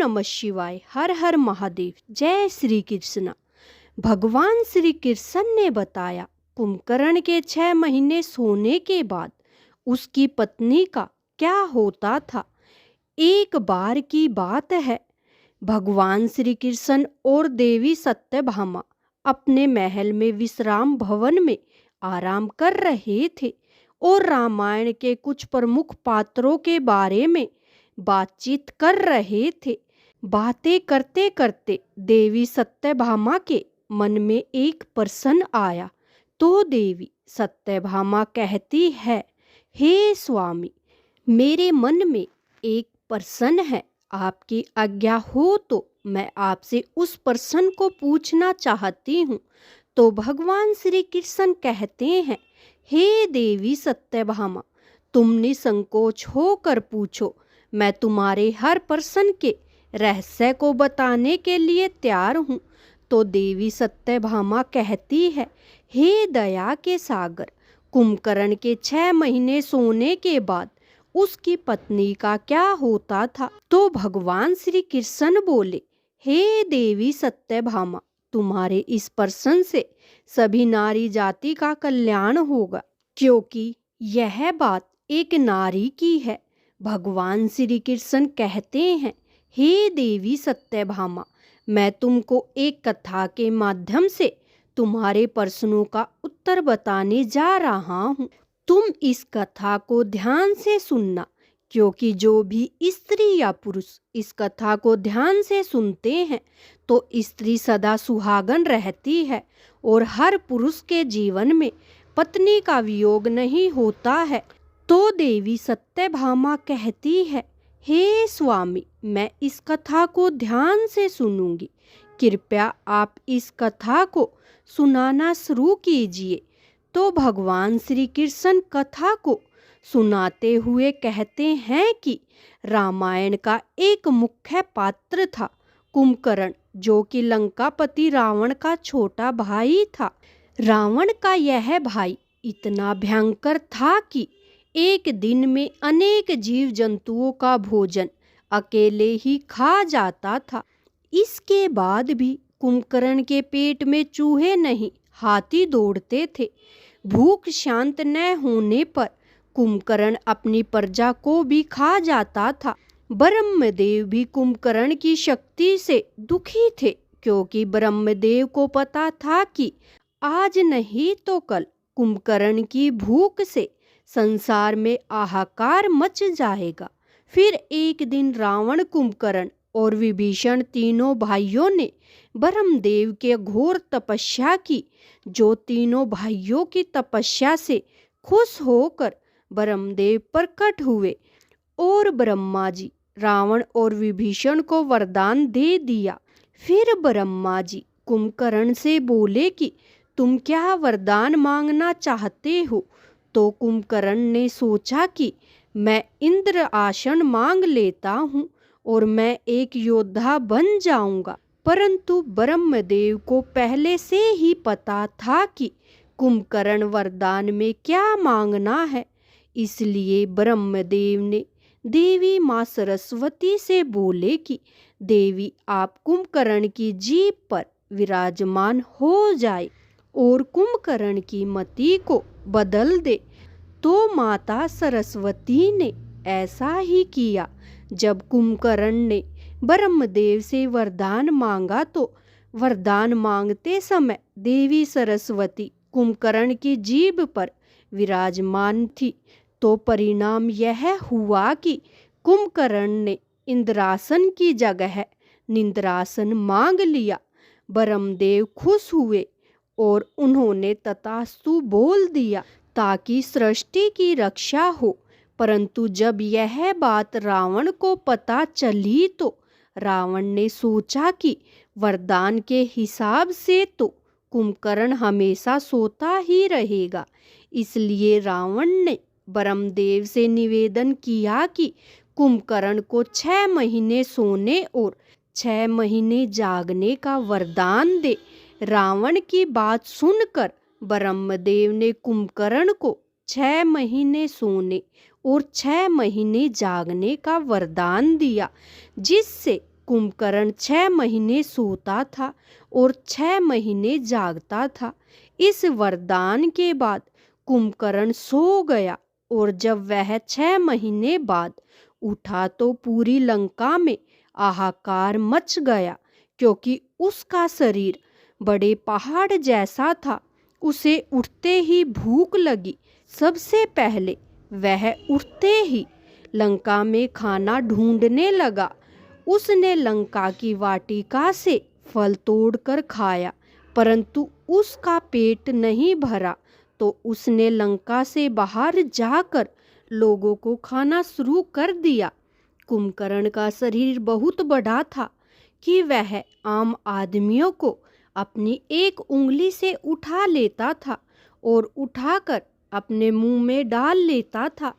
नमः शिवाय। हर हर महादेव। जय श्री कृष्ण। भगवान श्री कृष्ण ने बताया, कुंभकर्ण के 6 महीने सोने के बाद उसकी पत्नी का क्या होता था। एक बार की बात है, भगवान श्री कृष्ण और देवी सत्यभामा अपने महल में विश्राम भवन में आराम कर रहे थे और रामायण के कुछ प्रमुख पात्रों के बारे में बातचीत कर रहे थे। बातें करते करते देवी सत्यभामा के मन में एक प्रश्न आया तो देवी सत्यभामा कहती है, हे स्वामी, मेरे मन में एक प्रश्न है, आपकी आज्ञा हो तो मैं आपसे उस प्रश्न को पूछना चाहती हूँ। तो भगवान श्री कृष्ण कहते हैं, हे देवी सत्यभामा, तुम निसंकोच होकर पूछो, मैं तुम्हारे हर प्रश्न के रहस्य को बताने के लिए तैयार हूँ। तो देवी सत्यभामा कहती है, हे दया के सागर, कुंभकर्ण के 6 महीने सोने के बाद उसकी पत्नी का क्या होता था। तो भगवान श्री कृष्ण बोले, हे देवी सत्यभामा, तुम्हारे इस प्रश्न से सभी नारी जाति का कल्याण होगा, क्योंकि यह बात एक नारी की है। भगवान श्री कृष्ण कहते हैं, हे देवी सत्यभामा, मैं तुमको एक कथा के माध्यम से तुम्हारे प्रश्नों का उत्तर बताने जा रहा हूँ। तुम इस कथा को ध्यान से सुनना, क्योंकि जो भी स्त्री या पुरुष इस कथा को ध्यान से सुनते हैं तो स्त्री सदा सुहागन रहती है और हर पुरुष के जीवन में पत्नी का वियोग नहीं होता है। तो देवी सत्यभामा कहती है, हे स्वामी, मैं इस कथा को ध्यान से सुनूंगी, कृपया आप इस कथा को सुनाना शुरू कीजिए। तो भगवान श्री कृष्ण कथा को सुनाते हुए कहते हैं कि रामायण का एक मुख्य पात्र था कुंभकर्ण, जो कि लंकापति रावण का छोटा भाई था। रावण का यह भाई इतना भयंकर था कि एक दिन में अनेक जीव जंतुओं का भोजन अकेले ही खा जाता था। इसके बाद भी कुंभकर्ण के पेट में चूहे नहीं, हाथी दौड़ते थे। भूख शांत न होने पर कुंभकर्ण अपनी प्रजा को भी खा जाता था। ब्रह्मदेव भी कुंभकर्ण की शक्ति से दुखी थे, क्योंकि ब्रह्मदेव को पता था कि आज नहीं तो कल कुंभकर्ण की भूख से संसार में हाहाकार मच जाएगा। फिर एक दिन रावण, कुंभकर्ण और विभीषण तीनों भाइयों ने ब्रह्मदेव के घोर तपस्या की। जो तीनों भाइयों की तपस्या से खुश होकर ब्रह्मदेव प्रकट हुए और ब्रह्मा जी रावण और विभीषण को वरदान दे दिया। फिर ब्रह्मा जी कुंभकर्ण से बोले कि तुम क्या वरदान मांगना चाहते हो। तो कुंभकर्ण ने सोचा कि मैं इंद्र आसन मांग लेता हूँ और मैं एक योद्धा बन जाऊंगा। परंतु ब्रह्मदेव को पहले से ही पता था कि कुंभकर्ण वरदान में क्या मांगना है, इसलिए ब्रह्मदेव ने देवी माँ सरस्वती से बोले कि देवी, आप कुंभकर्ण की जीभ पर विराजमान हो जाए और कुंभकर्ण की मति को बदल दे। तो माता सरस्वती ने ऐसा ही किया। जब कुंभकर्ण ने ब्रह्मदेव से वरदान मांगा तो वरदान मांगते समय देवी सरस्वती कुंभकर्ण की जीभ पर विराजमान थी। तो परिणाम यह हुआ कि कुंभकर्ण ने इंद्रासन की जगह निंद्रासन मांग लिया। ब्रह्मदेव खुश हुए और उन्होंने तथास्तु बोल दिया ताकि सृष्टि की रक्षा हो। परंतु जब यह बात रावण को पता चली तो रावण ने सोचा कि वरदान के हिसाब से तो कुंभकर्ण हमेशा सोता ही रहेगा। इसलिए रावण ने ब्रह्मदेव से निवेदन किया कि कुंभकर्ण को 6 महीने सोने और 6 महीने जागने का वरदान दे। रावण की बात सुनकर ब्रह्मदेव ने कुंभकर्ण को 6 महीने सोने और 6 महीने जागने का वरदान दिया, जिससे कुंभकर्ण 6 महीने सोता था और 6 महीने जागता था। इस वरदान के बाद कुंभकर्ण सो गया और जब वह 6 महीने बाद उठा तो पूरी लंका में हाहाकार मच गया, क्योंकि उसका शरीर बड़े पहाड़ जैसा था। उसे उठते ही भूख लगी। सबसे पहले वह उठते ही लंका में खाना ढूंढने लगा। उसने लंका की वाटिका से फल तोड़कर खाया, परंतु उसका पेट नहीं भरा। तो उसने लंका से बाहर जाकर लोगों को खाना शुरू कर दिया। कुंभकर्ण का शरीर बहुत बड़ा था कि वह आम आदमियों को अपनी एक उंगली से उठा लेता था और उठाकर अपने मुंह में डाल लेता था।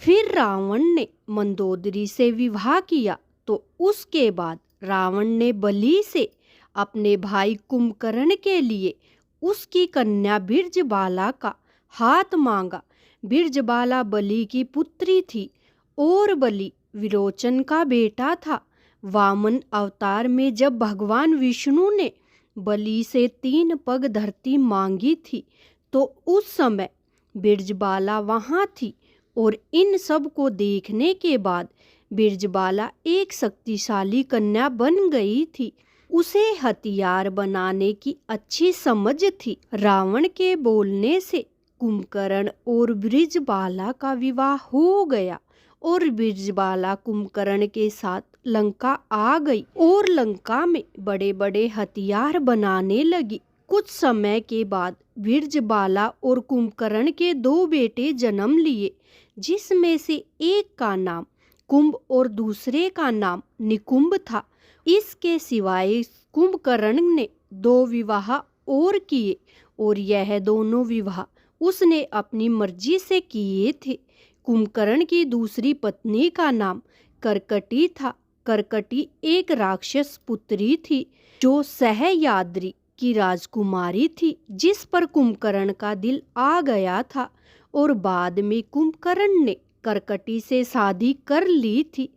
फिर रावण ने मंदोदरी से विवाह किया, तो उसके बाद रावण ने बलि से अपने भाई कुंभकर्ण के लिए उसकी कन्या बिरजबाला का हाथ मांगा। बिरजबाला बलि की पुत्री थी और बलि विरोचन का बेटा था। वामन अवतार में जब भगवान विष्णु ने बलि से 3 पग धरती मांगी थी, तो उस समय बिरजबाला वहाँ थी और इन सब को देखने के बाद बिरजबाला एक शक्तिशाली कन्या बन गई थी। उसे हथियार बनाने की अच्छी समझ थी। रावण के बोलने से कुंभकर्ण और बिरजबाला का विवाह हो गया और बिरजबाला कुंभकर्ण के साथ लंका आ गई और लंका में बड़े बड़े हथियार बनाने लगी। कुछ समय के बाद बिरजबाला और कुंभकर्ण के 2 बेटे जन्म लिए, जिसमें से एक का नाम कुंभ और दूसरे का नाम निकुंभ था। इसके सिवाय कुंभकर्ण ने 2 विवाह और किए और यह दोनों विवाह उसने अपनी मर्जी से किए थे। कुंभकर्ण की दूसरी पत्नी का नाम करकटी था। करकटी एक राक्षस पुत्री थी जो सहयाद्री की राजकुमारी थी, जिस पर कुंभकर्ण का दिल आ गया था और बाद में कुंभकर्ण ने करकटी से शादी कर ली थी।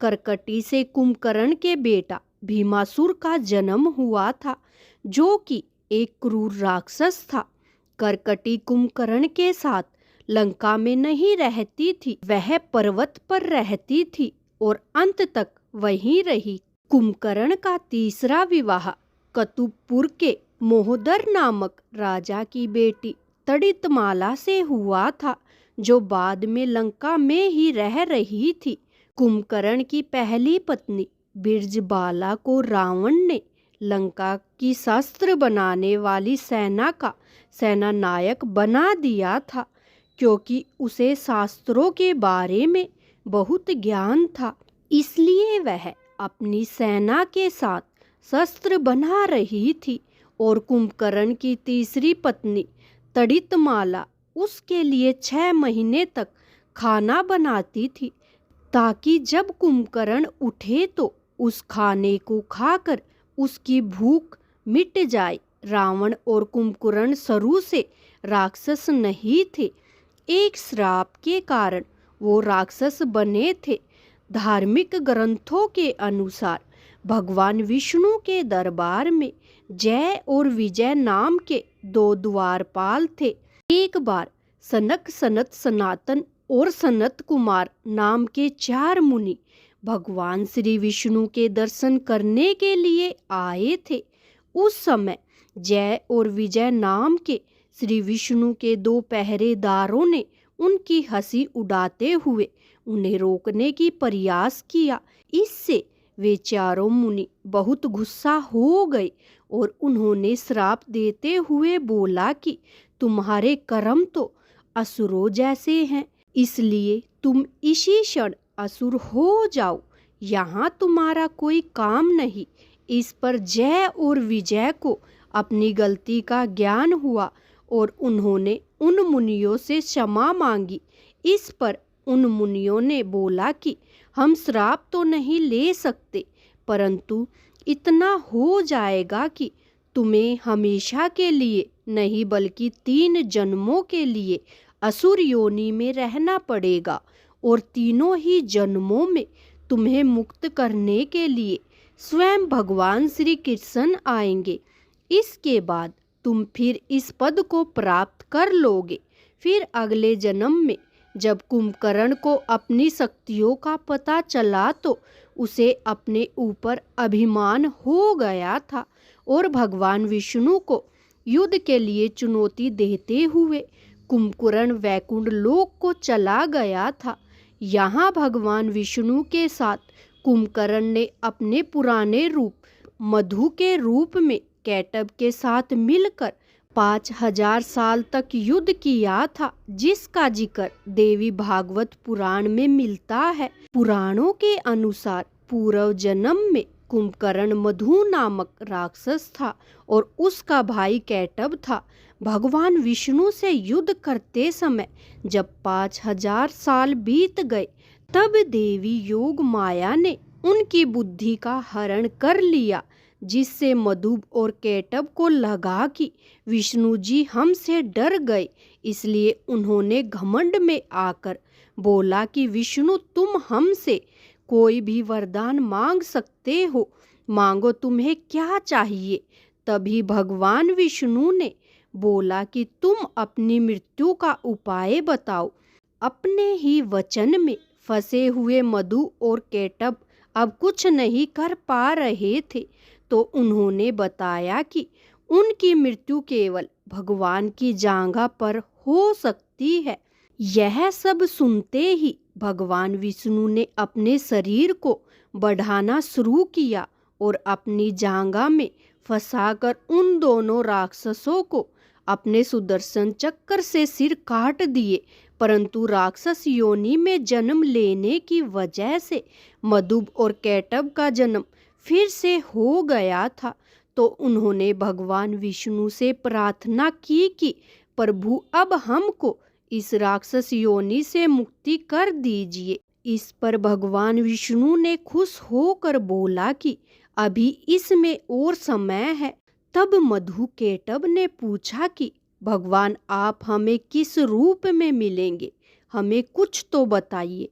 करकटी से कुंभकर्ण के बेटा भीमासुर का जन्म हुआ था, जो कि एक क्रूर राक्षस था। करकटी कुंभकर्ण के साथ लंका में नहीं रहती थी, वह पर्वत पर रहती थी और अंत तक वहीं रही। कुंभकर्ण का तीसरा विवाह कतुपुर के मोहदर नामक राजा की बेटी तड़ितमाला से हुआ था, जो बाद में लंका में ही रह रही थी। कुंभकर्ण की पहली पत्नी बिरजबाला को रावण ने लंका की शस्त्र बनाने वाली सेना का सेना नायक बना दिया था, क्योंकि उसे शास्त्रों के बारे में बहुत ज्ञान था। इसलिए वह अपनी सेना के साथ शस्त्र बना रही थी और कुंभकर्ण की तीसरी पत्नी तड़ितमाला उसके लिए 6 महीने तक खाना बनाती थी, ताकि जब कुंभकर्ण उठे तो उस खाने को खाकर उसकी भूख मिट जाए। रावण और कुंभकर्ण शुरू से राक्षस नहीं थे, एक श्राप के कारण वो राक्षस बने थे। धार्मिक ग्रंथों के अनुसार भगवान विष्णु के दरबार में जय और विजय नाम के 2 द्वारपाल थे। एक बार सनक, सनत, सनातन और सनत कुमार नाम के 4 मुनि भगवान श्री विष्णु के दर्शन करने के लिए आए थे। उस समय जय और विजय नाम के श्री विष्णु के 2 पहरेदारों ने उनकी हंसी उड़ाते हुए उन्हें रोकने की प्रयास किया। इससे वे चारों मुनि बहुत गुस्सा हो गए और उन्होंने श्राप देते हुए बोला कि तुम्हारे कर्म तो असुरों जैसे हैं, इसलिए तुम इसी क्षण असुर हो जाओ, यहाँ तुम्हारा कोई काम नहीं। इस पर जय और विजय को अपनी गलती का ज्ञान हुआ और उन्होंने उन मुनियों से क्षमा मांगी। इस पर उन मुनियों ने बोला कि हम श्राप तो नहीं ले सकते, परंतु इतना हो जाएगा कि तुम्हें हमेशा के लिए नहीं बल्कि 3 जन्मों के लिए असुर योनि में रहना पड़ेगा और तीनों ही जन्मों में तुम्हें मुक्त करने के लिए स्वयं भगवान श्री कृष्ण आएंगे। इसके बाद तुम फिर इस पद को प्राप्त कर लोगे। फिर अगले जन्म में जब कुंभकर्ण को अपनी शक्तियों का पता चला तो उसे अपने ऊपर अभिमान हो गया था और भगवान विष्णु को युद्ध के लिए चुनौती देते हुए कुंभकर्ण वैकुंठ लोक को चला गया था। यहाँ भगवान विष्णु के साथ कुंभकर्ण ने अपने पुराने रूप मधु के रूप में कैटब के साथ मिलकर 5000 साल तक युद्ध किया था, जिसका जिक्र देवी भागवत पुराण में मिलता है। पुराणों के अनुसार पूर्व जन्म में कुंभकर्ण मधु नामक राक्षस था और उसका भाई कैटब था। भगवान विष्णु से युद्ध करते समय जब 5000 साल बीत गए तब देवी योग माया ने उनकी बुद्धि का हरण कर लिया, जिससे मधु और कैटब को लगा कि विष्णु जी हमसे डर गए। इसलिए उन्होंने घमंड में आकर बोला कि विष्णु तुम हमसे कोई भी वरदान मांग सकते हो, मांगो तुम्हें क्या चाहिए। तभी भगवान विष्णु ने बोला कि तुम अपनी मृत्यु का उपाय बताओ। अपने ही वचन में फंसे हुए मधु और कैटब अब कुछ नहीं कर पा रहे थे, तो उन्होंने बताया कि उनकी मृत्यु केवल भगवान की जांघा पर हो सकती है। यह सब सुनते ही भगवान विष्णु ने अपने शरीर को बढ़ाना शुरू किया और अपनी जांघा में फंसाकर उन दोनों राक्षसों को अपने सुदर्शन चक्र से सिर काट दिए। परंतु राक्षस योनि में जन्म लेने की वजह से मधु और कैटब का जन्म फिर से हो गया था, तो उन्होंने भगवान विष्णु से प्रार्थना की कि प्रभु अब हमको इस राक्षस योनि से मुक्ति कर दीजिए। इस पर भगवान विष्णु ने खुश होकर बोला कि अभी इसमें और समय है। तब मधु कैटब ने पूछा कि भगवान आप हमें किस रूप में मिलेंगे, हमें कुछ तो बताइए।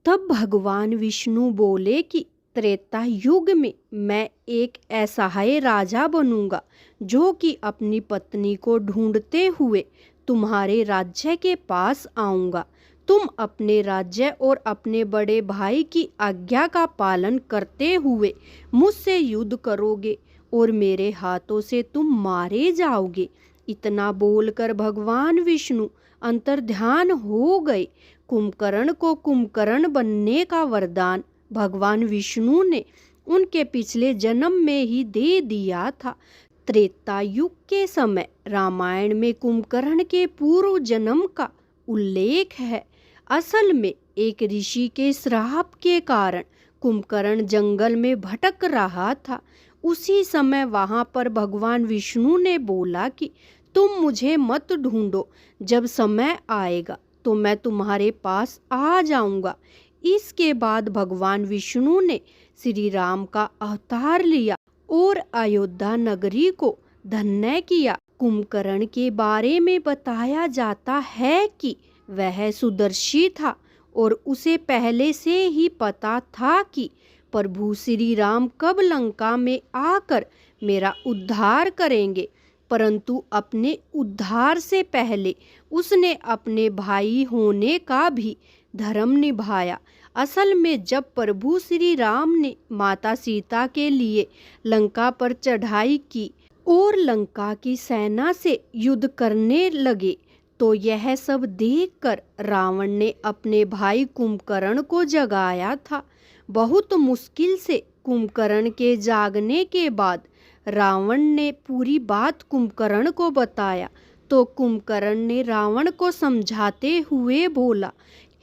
तब भगवान विष्णु बोले कि त्रेता युग में मैं एक असहाय राजा बनूंगा जो कि अपनी पत्नी को ढूंढते हुए तुम्हारे राज्य के पास आऊंगा। तुम अपने राज्य और अपने बड़े भाई की आज्ञा का पालन करते हुए मुझसे युद्ध करोगे और मेरे हाथों से तुम मारे जाओगे। इतना बोलकर भगवान विष्णु अंतर्ध्यान हो गए। कुंभकर्ण को कुंभकर्ण बनने का वरदान भगवान विष्णु ने उनके पिछले जन्म में ही दे दिया था। त्रेता युग के समय रामायण में कुंभकर्ण के पूर्व जन्म का उल्लेख है। असल में एक ऋषि के श्राप के कारण कुंभकर्ण जंगल में भटक रहा था। उसी समय वहां पर भगवान विष्णु ने बोला कि तुम मुझे मत ढूंढो, जब समय आएगा तो मैं तुम्हारे पास आ जाऊंगा। इसके बाद भगवान विष्णु ने श्री राम का अवतार लिया और अयोध्या नगरी को धन्य किया। कुंभकर्ण के बारे में बताया जाता है कि वह सुदर्शी था और उसे पहले से ही पता था कि प्रभु श्री राम कब लंका में आकर मेरा उद्धार करेंगे। परंतु अपने उद्धार से पहले उसने अपने भाई होने का भी धर्म निभाया। असल में जब प्रभु श्री राम ने माता सीता के लिए लंका पर चढ़ाई की और लंका की सेना से युद्ध करने लगे, तो यह सब देखकर रावण ने अपने भाई कुंभकर्ण को जगाया था। बहुत मुश्किल से कुंभकर्ण के जागने के बाद रावण ने पूरी बात कुंभकर्ण को बताया, तो कुंभकर्ण ने रावण को समझाते हुए बोला,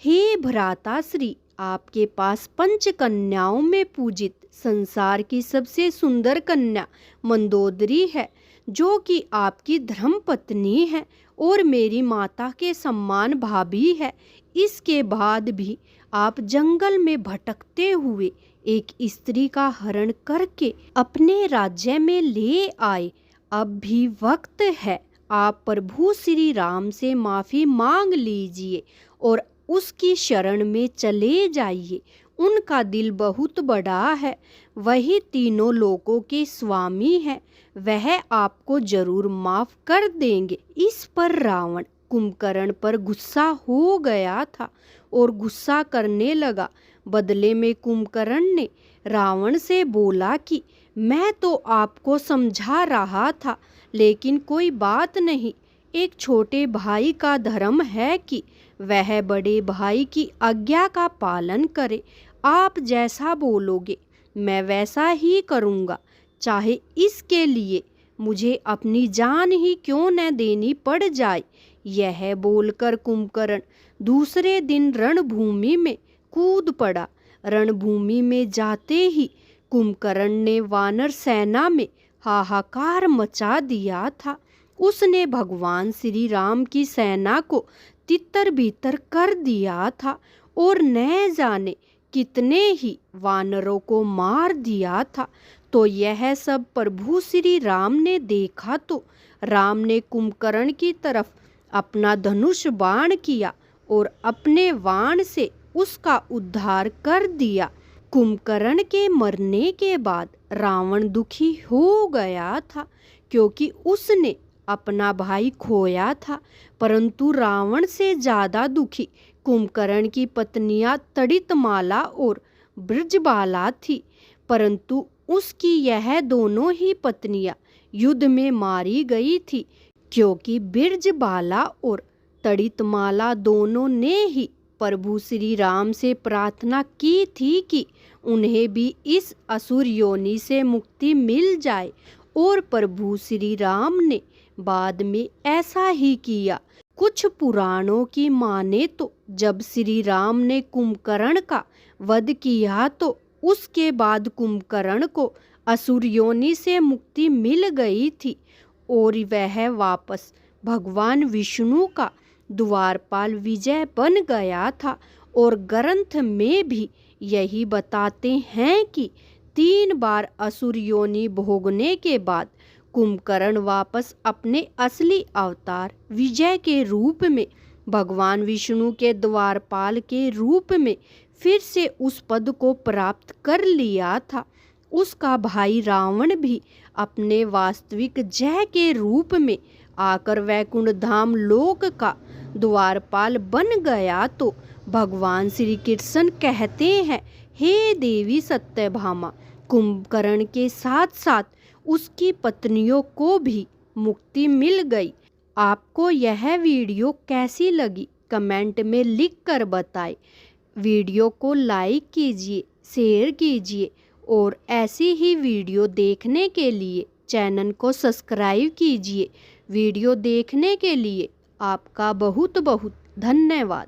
हे भ्राताश्री, आपके पास 5 कन्याओं में पूजित संसार की सबसे सुंदर कन्या मंदोदरी है, जो कि आपकी धर्म पत्नी है और मेरी माता के सम्मान भाभी है। इसके बाद भी आप जंगल में भटकते हुए एक स्त्री का हरण करके अपने राज्य में ले आए। अब भी वक्त है, आप प्रभु श्री राम से माफी मांग लीजिए और उसकी शरण में चले जाइए। उनका दिल बहुत बड़ा है, वही तीनों लोकों के स्वामी है, वह आपको जरूर माफ कर देंगे। इस पर रावण कुंभकर्ण पर गुस्सा हो गया था और गुस्सा करने लगा। बदले में कुंभकर्ण ने रावण से बोला कि मैं तो आपको समझा रहा था, लेकिन कोई बात नहीं। एक छोटे भाई का धर्म है कि वह बड़े भाई की आज्ञा का पालन करे। आप जैसा बोलोगे मैं वैसा ही करूँगा, चाहे इसके लिए मुझे अपनी जान ही क्यों न देनी पड़ जाए। यह बोलकर कुंभकर्ण दूसरे दिन रणभूमि में कूद पड़ा। रणभूमि में जाते ही कुंभकर्ण ने वानर सेना में हाहाकार मचा दिया था। उसने भगवान श्री राम की सेना को तितर बितर कर दिया था और न जाने कितने ही वानरों को मार दिया था। तो यह सब प्रभु श्री राम ने देखा तो राम ने कुंभकर्ण की तरफ अपना धनुष बाण किया और अपने बाण से उसका उद्धार कर दिया। कुंभकर्ण के मरने के बाद रावण दुखी हो गया था, क्योंकि उसने अपना भाई खोया था। परंतु रावण से ज्यादा दुखी कुंभकर्ण की पत्नियां तड़ितमाला और ब्रजबाला थी। परंतु उसकी यह दोनों ही पत्नियां युद्ध में मारी गई थी, क्योंकि ब्रजबाला और तड़ितमाला दोनों ने ही प्रभु श्री राम से प्रार्थना की थी कि उन्हें भी इस असुर योनि से मुक्ति मिल जाए, और प्रभु श्री राम ने बाद में ऐसा ही किया। कुछ पुराणों की माने तो जब श्री राम ने कुंभकर्ण का वध किया तो उसके बाद कुंभकर्ण को असुर योनि से मुक्ति मिल गई थी और वह वापस भगवान विष्णु का द्वारपाल विजय बन गया था। और ग्रंथ में भी यही बताते हैं कि 3 बार असुर योनि भोगने के बाद कुंभकर्ण वापस अपने असली अवतार विजय के रूप में भगवान विष्णु के द्वारपाल के रूप में फिर से उस पद को प्राप्त कर लिया था। उसका भाई रावण भी अपने वास्तविक जय के रूप में आकर वैकुंठ धाम लोक का द्वारपाल बन गया। तो भगवान श्री कृष्ण कहते हैं, हे देवी सत्यभामा, कुंभकर्ण के साथ साथ उसकी पत्नियों को भी मुक्ति मिल गई। आपको यह वीडियो कैसी लगी कमेंट में लिख कर बताएं। वीडियो को लाइक कीजिए, शेयर कीजिए और ऐसी ही वीडियो देखने के लिए चैनल को सब्सक्राइब कीजिए। वीडियो देखने के लिए आपका बहुत बहुत धन्यवाद।